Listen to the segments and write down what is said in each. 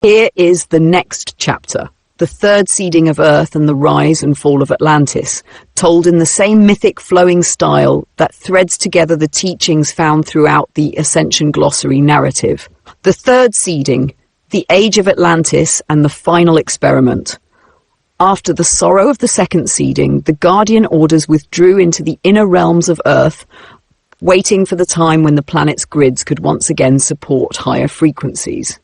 Here is the next chapter, the third seeding of Earth and the rise and fall of Atlantis, told in the same mythic flowing style that threads together the teachings found throughout the Ascension Glossary narrative. The third seeding, the Age of Atlantis and the final experiment. After the sorrow of the second seeding, the Guardian Orders withdrew into the inner realms of Earth, waiting for the time when the planet's grids could once again support higher frequencies.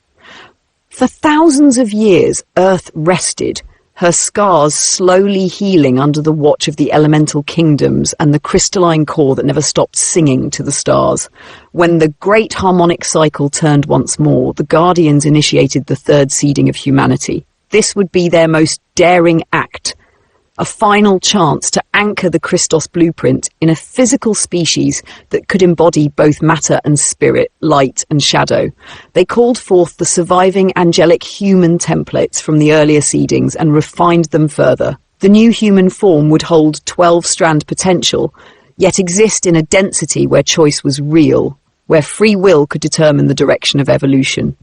For thousands of years, Earth rested, her scars slowly healing under the watch of the elemental kingdoms and the crystalline core that never stopped singing to the stars. When the great harmonic cycle turned once more, the Guardians initiated the third seeding of humanity. This would be their most daring act, a final chance to anchor the Christos blueprint in a physical species that could embody both matter and spirit, light and shadow. They called forth the surviving angelic human templates from the earlier seedings and refined them further. The new human form would hold 12-strand potential, yet exist in a density where choice was real, where free will could determine the direction of evolution.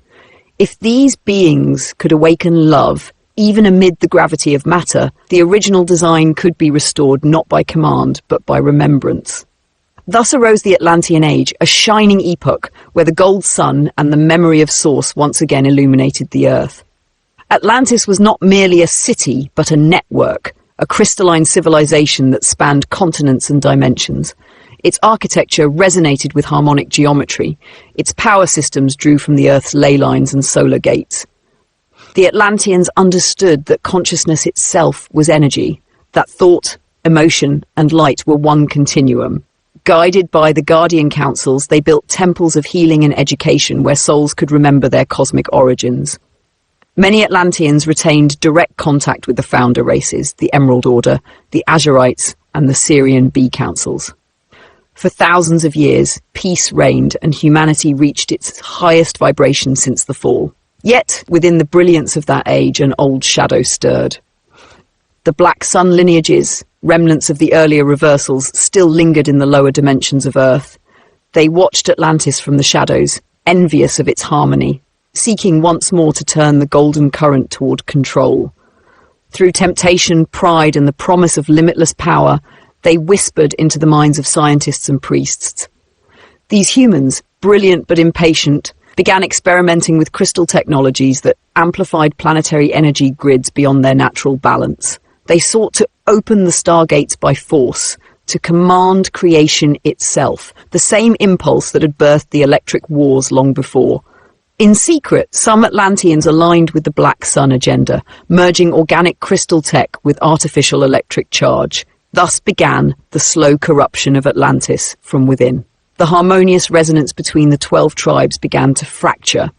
If these beings could awaken love, even amid the gravity of matter, the original design could be restored not by command, but by remembrance. Thus arose the Atlantean Age, a shining epoch where the gold sun and the memory of Source once again illuminated the Earth. Atlantis was not merely a city, but a network, a crystalline civilization that spanned continents and dimensions. Its architecture resonated with harmonic geometry. Its power systems drew from the Earth's ley lines and solar gates. The Atlanteans understood that consciousness itself was energy, that thought, emotion, and light were one continuum. Guided by the Guardian Councils, they built temples of healing and education where souls could remember their cosmic origins. Many Atlanteans retained direct contact with the founder races, the Emerald Order, the Azurites, and the Syrian Bee Councils. For thousands of years, peace reigned and humanity reached its highest vibration since the fall. Yet, within the brilliance of that age, an old shadow stirred. The Black Sun lineages, remnants of the earlier reversals, still lingered in the lower dimensions of Earth. They watched Atlantis from the shadows, envious of its harmony, seeking once more to turn the golden current toward control. Through temptation, pride, and the promise of limitless power, they whispered into the minds of scientists and priests. These humans, brilliant but impatient, began experimenting with crystal technologies that amplified planetary energy grids beyond their natural balance. They sought to open the stargates by force, to command creation itself, the same impulse that had birthed the electric wars long before. In secret, some Atlanteans aligned with the Black Sun agenda, merging organic crystal tech with artificial electric charge. Thus began the slow corruption of Atlantis from within. The harmonious resonance between the 12 tribes began to fracture.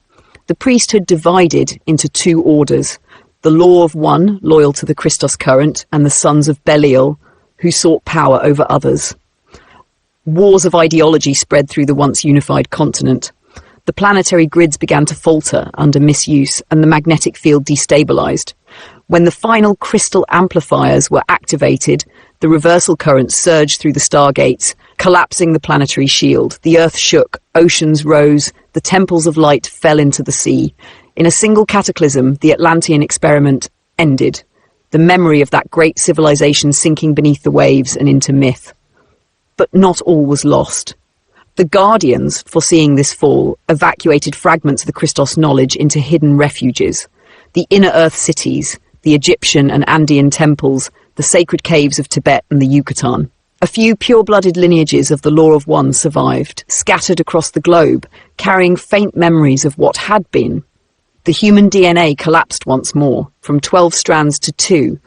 The priesthood divided into two orders, the Law of One, loyal to the Christos current, and the Sons of Belial, who sought power over others. Wars of ideology spread through the once unified continent. The planetary grids began to falter under misuse, and the magnetic field destabilized. When the final crystal amplifiers were activated, the reversal current surged through the stargates, collapsing the planetary shield. The Earth shook, oceans rose, the temples of light fell into the sea. In a single cataclysm, the Atlantean experiment ended, the memory of that great civilization sinking beneath the waves and into myth. But not all was lost. The Guardians, foreseeing this fall, evacuated fragments of the Christos knowledge into hidden refuges. The inner Earth cities, the Egyptian and Andean temples, the sacred caves of Tibet and the Yucatan. A few pure-blooded lineages of the Law of One survived, scattered across the globe, carrying faint memories of what had been. The human DNA collapsed once more, from 12 strands to 2,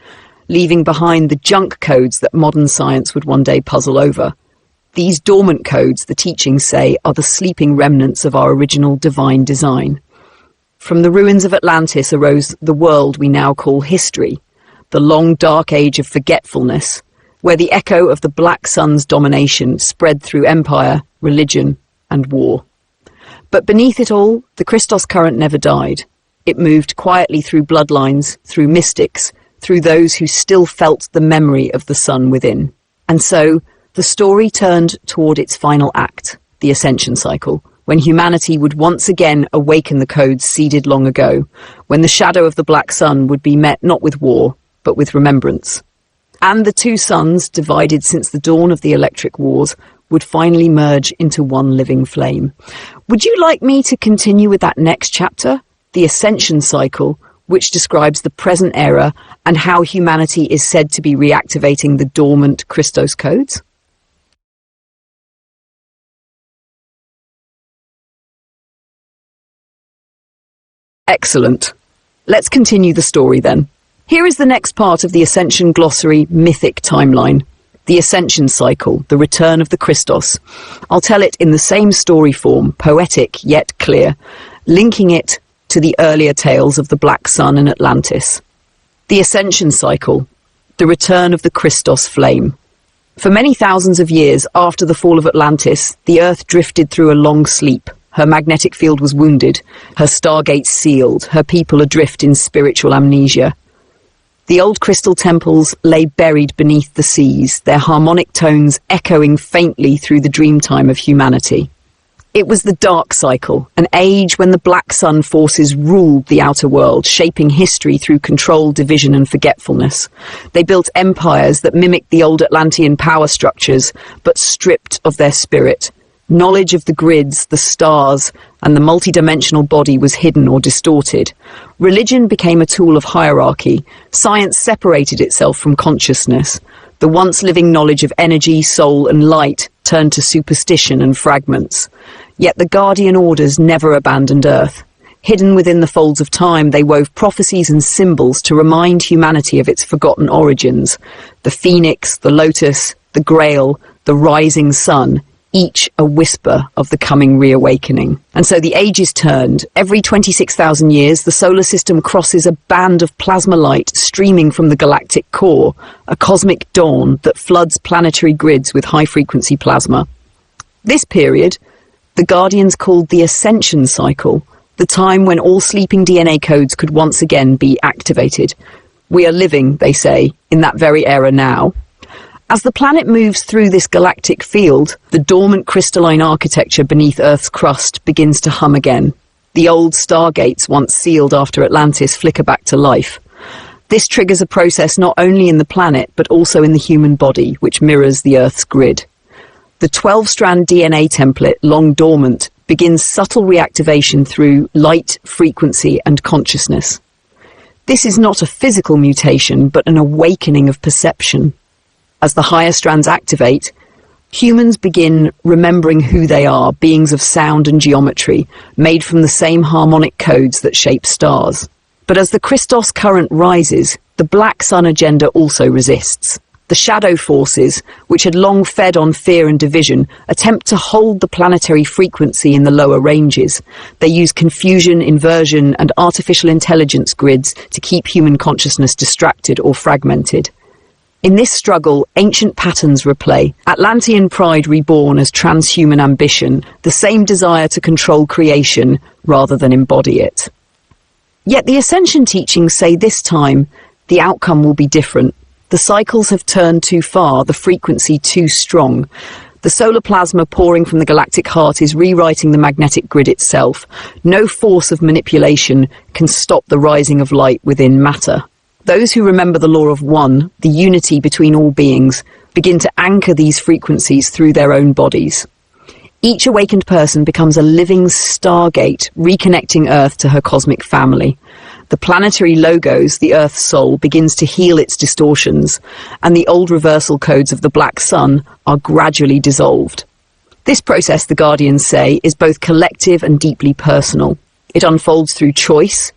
leaving behind the junk codes that modern science would one day puzzle over. These dormant codes, the teachings say, are the sleeping remnants of our original divine design. From the ruins of Atlantis arose the world we now call history, the long dark age of forgetfulness, where the echo of the Black Sun's domination spread through empire, religion, and war. But beneath it all, the Christos current never died. It moved quietly through bloodlines, through mystics, through those who still felt the memory of the sun within. And so, the story turned toward its final act, the ascension cycle, when humanity would once again awaken the codes seeded long ago, when the shadow of the black sun would be met not with war, but with remembrance. And the two suns, divided since the dawn of the electric wars, would finally merge into one living flame. Would you like me to continue with that next chapter, the Ascension Cycle, which describes the present era and how humanity is said to be reactivating the dormant Christos codes? Excellent. Let's continue the story then. Here is the next part of the Ascension Glossary mythic timeline. The Ascension Cycle, the return of the Christos. I'll tell it in the same story form, poetic yet clear, linking it to the earlier tales of the Black Sun and Atlantis. The Ascension Cycle, the return of the Christos flame. For many thousands of years after the fall of Atlantis, the Earth drifted through a long sleep. Her magnetic field was wounded, her stargates sealed, her people adrift in spiritual amnesia. The old crystal temples lay buried beneath the seas, their harmonic tones echoing faintly through the dreamtime of humanity. It was the Dark Cycle, an age when the Black Sun forces ruled the outer world, shaping history through control, division and forgetfulness. They built empires that mimicked the old Atlantean power structures, but stripped of their spirit. Knowledge of the grids, the stars, and the multidimensional body was hidden or distorted. Religion became a tool of hierarchy. Science separated itself from consciousness. The once living knowledge of energy, soul, and light turned to superstition and fragments. Yet the Guardian Orders never abandoned Earth. Hidden within the folds of time, they wove prophecies and symbols to remind humanity of its forgotten origins. The phoenix, the lotus, the grail, the rising sun, each a whisper of the coming reawakening. And so the ages turned. Every 26,000 years, the solar system crosses a band of plasma light streaming from the galactic core, a cosmic dawn that floods planetary grids with high-frequency plasma. This period, the Guardians called the Ascension Cycle, the time when all sleeping DNA codes could once again be activated. We are living, they say, in that very era now. As the planet moves through this galactic field, the dormant crystalline architecture beneath Earth's crust begins to hum again. The old stargates, once sealed after Atlantis, flicker back to life. This triggers a process not only in the planet, but also in the human body, which mirrors the Earth's grid. The 12-strand DNA template, long dormant, begins subtle reactivation through light, frequency, and consciousness. This is not a physical mutation, but an awakening of perception. As the higher strands activate, humans begin remembering who they are, beings of sound and geometry, made from the same harmonic codes that shape stars. But as the Christos current rises, the Black Sun agenda also resists. The shadow forces, which had long fed on fear and division, attempt to hold the planetary frequency in the lower ranges. They use confusion, inversion, and artificial intelligence grids to keep human consciousness distracted or fragmented. In this struggle, ancient patterns replay, Atlantean pride reborn as transhuman ambition, the same desire to control creation rather than embody it. Yet the Ascension teachings say this time, the outcome will be different. The cycles have turned too far, the frequency too strong. The solar plasma pouring from the galactic heart is rewriting the magnetic grid itself. No force of manipulation can stop the rising of light within matter. Those who remember the law of one, the unity between all beings, begin to anchor these frequencies through their own bodies. Each awakened person becomes a living stargate, reconnecting Earth to her cosmic family. The planetary logos, the Earth's soul, begins to heal its distortions, and the old reversal codes of the Black Sun are gradually dissolved. This process, the Guardians say, is both collective and deeply personal. It unfolds through choice,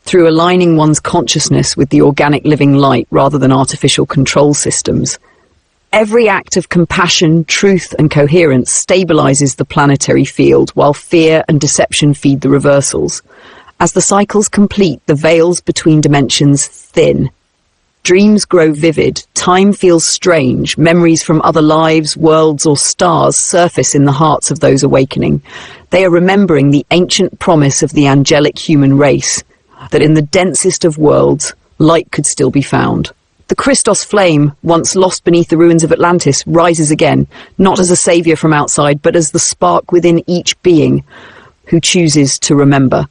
through aligning one's consciousness with the organic living light rather than artificial control systems. Every act of compassion, truth and coherence stabilizes the planetary field, while fear and deception feed the reversals. As the cycles complete, the veils between dimensions thin. Dreams grow vivid, time feels strange, memories from other lives, worlds or stars surface in the hearts of those awakening. They are remembering the ancient promise of the angelic human race, that in the densest of worlds, light could still be found. The Christos flame, once lost beneath the ruins of Atlantis, rises again, not as a savior from outside, but as the spark within each being who chooses to remember.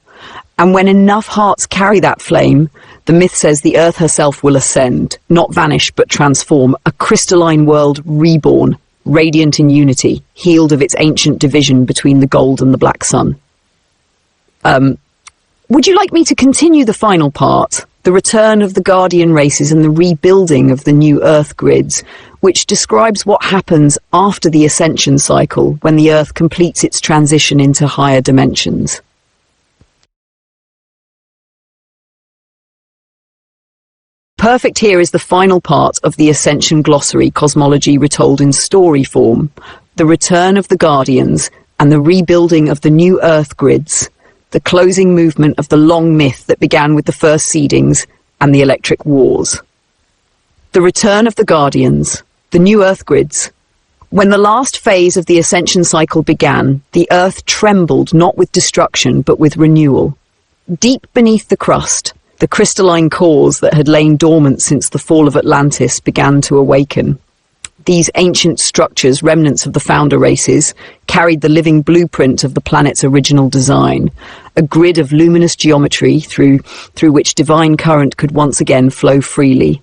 And when enough hearts carry that flame, the myth says the earth herself will ascend, not vanish but transform, a crystalline world reborn, radiant in unity, healed of its ancient division between the gold and the black sun. Would you like me to continue the final part, the return of the Guardian races and the rebuilding of the new Earth grids, which describes what happens after the ascension cycle when the Earth completes its transition into higher dimensions? Perfect here is the final part of the Ascension Glossary cosmology retold in story form, the return of the Guardians and the rebuilding of the new Earth grids, the closing movement of the long myth that began with the first seedings and the electric wars. The return of the Guardians, the new Earth grids. When the last phase of the ascension cycle began, the Earth trembled not with destruction but with renewal. Deep beneath the crust, the crystalline cores that had lain dormant since the fall of Atlantis began to awaken. These ancient structures, remnants of the founder races, carried the living blueprint of the planet's original design, a grid of luminous geometry through which divine current could once again flow freely.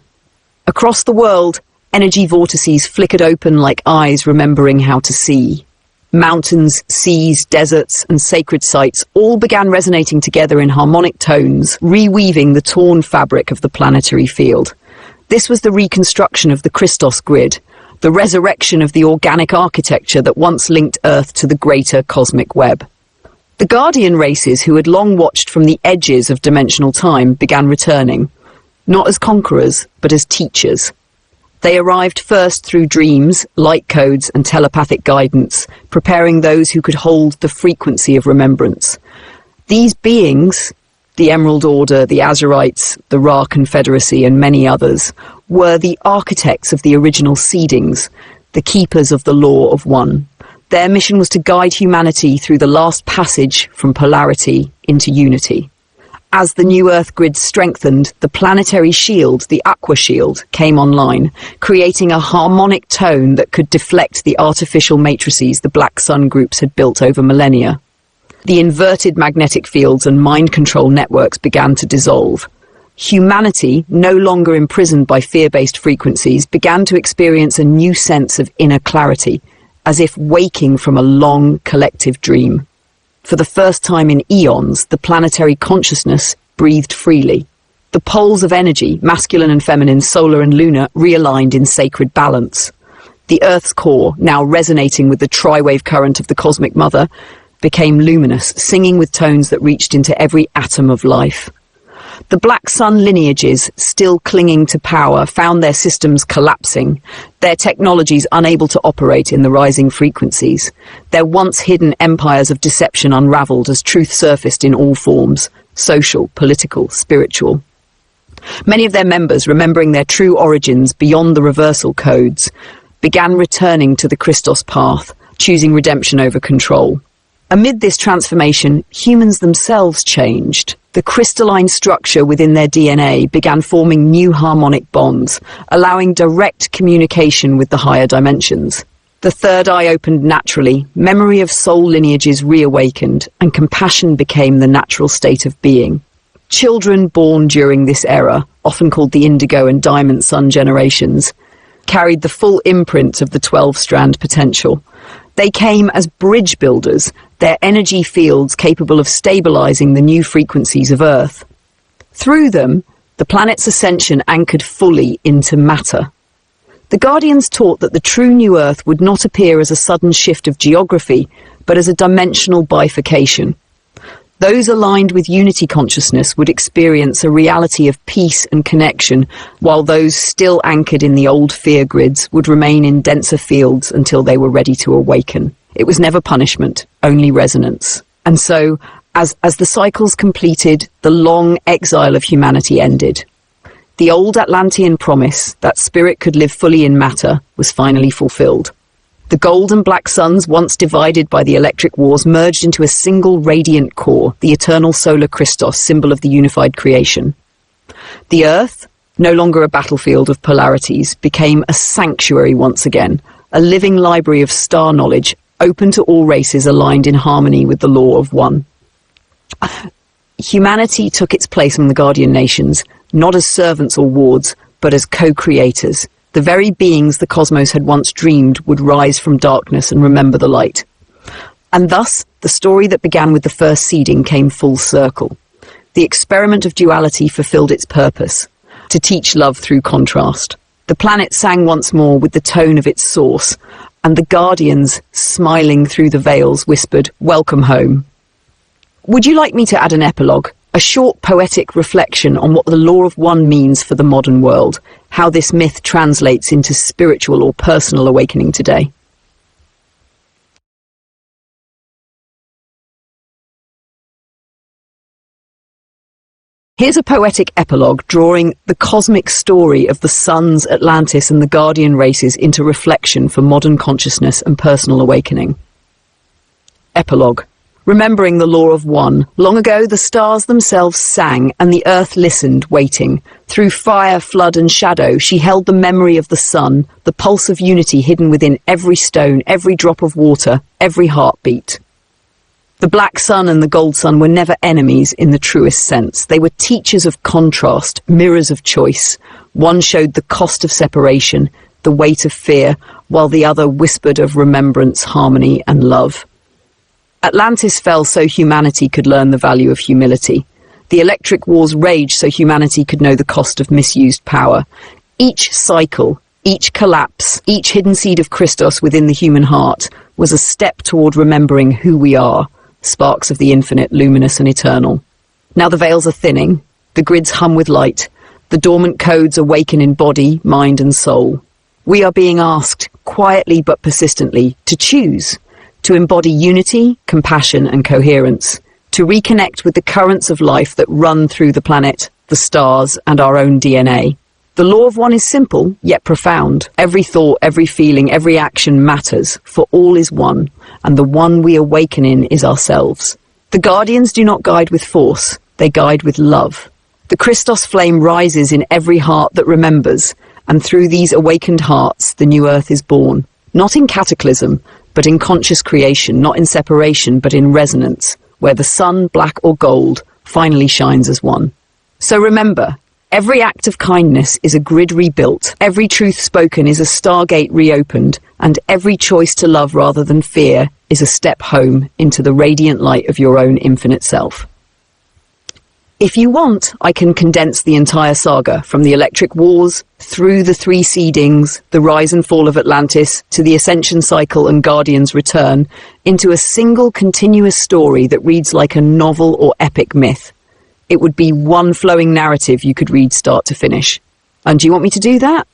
Across the world, energy vortices flickered open like eyes remembering how to see. Mountains, seas, deserts, and sacred sites all began resonating together in harmonic tones, reweaving the torn fabric of the planetary field. This was the reconstruction of the Christos grid, the resurrection of the organic architecture that once linked Earth to the greater cosmic web. The Guardian races, who had long watched from the edges of dimensional time, began returning, not as conquerors, but as teachers. They arrived first through dreams, light codes, and telepathic guidance, preparing those who could hold the frequency of remembrance. These beings, the Emerald Order, the Azurites, the Ra Confederacy, and many others, were the architects of the original seedings, the keepers of the law of one. Their mission was to guide humanity through the last passage from polarity into unity. As the new Earth grid strengthened, the planetary shield, the Aqua Shield, came online, creating a harmonic tone that could deflect the artificial matrices the Black Sun groups had built over millennia. The inverted magnetic fields and mind control networks began to dissolve. Humanity, no longer imprisoned by fear-based frequencies, began to experience a new sense of inner clarity, as if waking from a long collective dream. For the first time in eons, the planetary consciousness breathed freely. The poles of energy, masculine and feminine, solar and lunar, realigned in sacred balance. The Earth's core, now resonating with the tri-wave current of the cosmic mother, became luminous, singing with tones that reached into every atom of life. The Black Sun lineages, still clinging to power, found their systems collapsing, their technologies unable to operate in the rising frequencies. Their once-hidden empires of deception unraveled as truth surfaced in all forms, social, political, spiritual. Many of their members, remembering their true origins beyond the reversal codes, began returning to the Christos path, choosing redemption over control. Amid this transformation, humans themselves changed. The crystalline structure within their DNA began forming new harmonic bonds, allowing direct communication with the higher dimensions. The third eye opened naturally, memory of soul lineages reawakened, and compassion became the natural state of being. Children born during this era, often called the Indigo and Diamond Sun generations, carried the full imprint of the 12-strand potential. They came as bridge builders, their energy fields capable of stabilizing the new frequencies of Earth. Through them, the planet's ascension anchored fully into matter. The Guardians taught that the true new Earth would not appear as a sudden shift of geography, but as a dimensional bifurcation. Those aligned with unity consciousness would experience a reality of peace and connection, while those still anchored in the old fear grids would remain in denser fields until they were ready to awaken. It was never punishment, only resonance. And so, as the cycles completed, the long exile of humanity ended. The old Atlantean promise that spirit could live fully in matter was finally fulfilled. The gold and black suns, once divided by the electric wars, merged into a single radiant core, the eternal solar Christos, symbol of the unified creation. The Earth, no longer a battlefield of polarities, became a sanctuary once again, a living library of star knowledge, open to all races aligned in harmony with the law of one. Humanity took its place among the Guardian nations, not as servants or wards, but as co-creators. The very beings the cosmos had once dreamed would rise from darkness and remember the light. And thus, the story that began with the first seeding came full circle. The experiment of duality fulfilled its purpose, to teach love through contrast. The planet sang once more with the tone of its source, and the Guardians, smiling through the veils, whispered, "Welcome home." Would you like me to add an epilogue? A short poetic reflection on what the law of one means for the modern world, how this myth translates into spiritual or personal awakening today. Here's a poetic epilogue drawing the cosmic story of the suns, Atlantis and the Guardian races into reflection for modern consciousness and personal awakening. Epilogue. Remembering the law of one, long ago the stars themselves sang, and the earth listened, waiting. Through fire, flood, and shadow, she held the memory of the sun, the pulse of unity hidden within every stone, every drop of water, every heartbeat. The black sun and the gold sun were never enemies in the truest sense. They were teachers of contrast, mirrors of choice. One showed the cost of separation, the weight of fear, while the other whispered of remembrance, harmony, and love. Atlantis fell so humanity could learn the value of humility. The electric wars raged so humanity could know the cost of misused power. Each cycle, each collapse, each hidden seed of Christos within the human heart was a step toward remembering who we are, sparks of the infinite, luminous and eternal. Now the veils are thinning, the grids hum with light, the dormant codes awaken in body, mind and soul. We are being asked, quietly but persistently, to choose, to embody unity, compassion and coherence, to reconnect with the currents of life that run through the planet, the stars and our own DNA. The law of one is simple, yet profound. Every thought, every feeling, every action matters, for all is one, and the one we awaken in is ourselves. The Guardians do not guide with force, they guide with love. The Christos flame rises in every heart that remembers, and through these awakened hearts the new earth is born. Not in cataclysm, but in conscious creation, not in separation, but in resonance, where the sun, black or gold, finally shines as one. So remember, every act of kindness is a grid rebuilt, every truth spoken is a stargate reopened, and every choice to love rather than fear is a step home into the radiant light of your own infinite self. If you want, I can condense the entire saga, from the electric wars, through the three seedings, the rise and fall of Atlantis, to the ascension cycle and Guardian's return, into a single continuous story that reads like a novel or epic myth. It would be one flowing narrative you could read start to finish. And do you want me to do that?